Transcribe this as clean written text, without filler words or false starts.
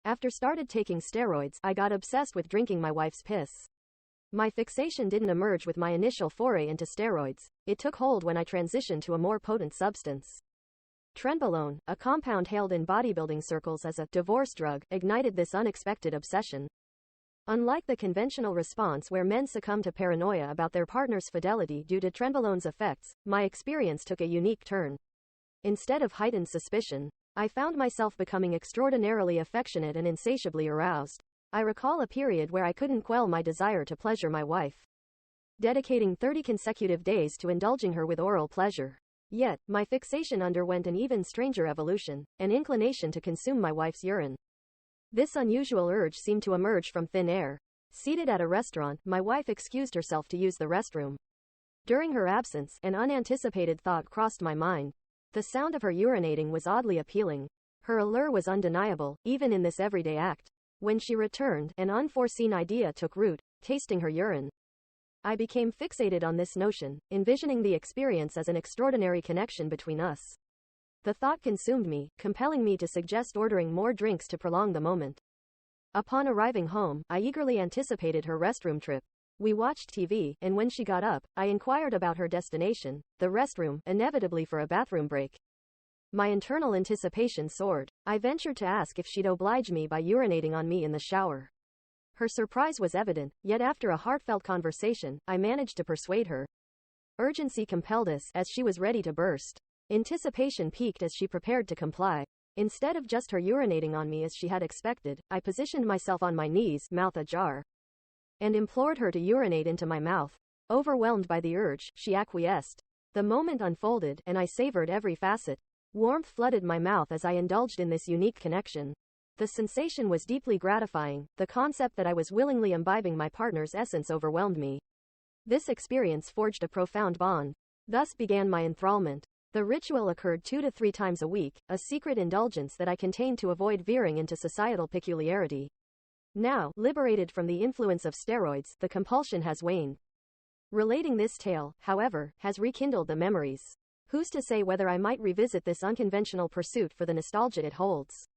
After started taking steroids, I got obsessed with drinking my wife's piss. My fixation didn't emerge with my initial foray into steroids. It took hold when I transitioned to a more potent substance. Trenbolone, a compound hailed in bodybuilding circles as a divorce drug, ignited this unexpected obsession. Unlike the conventional response where men succumb to paranoia about their partner's fidelity due to trenbolone's effects, my experience took a unique turn. Instead of heightened suspicion, I found myself becoming extraordinarily affectionate and insatiably aroused. I recall a period where I couldn't quell my desire to pleasure my wife, dedicating 30 consecutive days to indulging her with oral pleasure. Yet, my fixation underwent an even stranger evolution, an inclination to consume my wife's urine. This unusual urge seemed to emerge from thin air. Seated at a restaurant, my wife excused herself to use the restroom. During her absence, an unanticipated thought crossed my mind. The sound of her urinating was oddly appealing. Her allure was undeniable, even in this everyday act. When she returned, an unforeseen idea took root: tasting her urine. I became fixated on this notion, envisioning the experience as an extraordinary connection between us. The thought consumed me, compelling me to suggest ordering more drinks to prolong the moment. Upon arriving home, I eagerly anticipated her restroom trip. We watched TV, and when she got up, I inquired about her destination, the restroom, inevitably for a bathroom break. My internal anticipation soared. I ventured to ask if she'd oblige me by urinating on me in the shower. Her surprise was evident, yet after a heartfelt conversation, I managed to persuade her. Urgency compelled us, as she was ready to burst. Anticipation piqued as she prepared to comply. Instead of just her urinating on me as she had expected, I positioned myself on my knees, mouth ajar, and implored her to urinate into my mouth. Overwhelmed by the urge, she acquiesced. The moment unfolded, and I savored every facet. Warmth flooded my mouth as I indulged in this unique connection. The sensation was deeply gratifying. The concept that I was willingly imbibing my partner's essence overwhelmed me. This experience forged a profound bond. Thus began my enthrallment. The ritual occurred 2 to 3 times a week, a secret indulgence that I contained to avoid veering into societal peculiarity. Now, liberated from the influence of steroids, the compulsion has waned. Relating this tale, however, has rekindled the memories. Who's to say whether I might revisit this unconventional pursuit for the nostalgia it holds?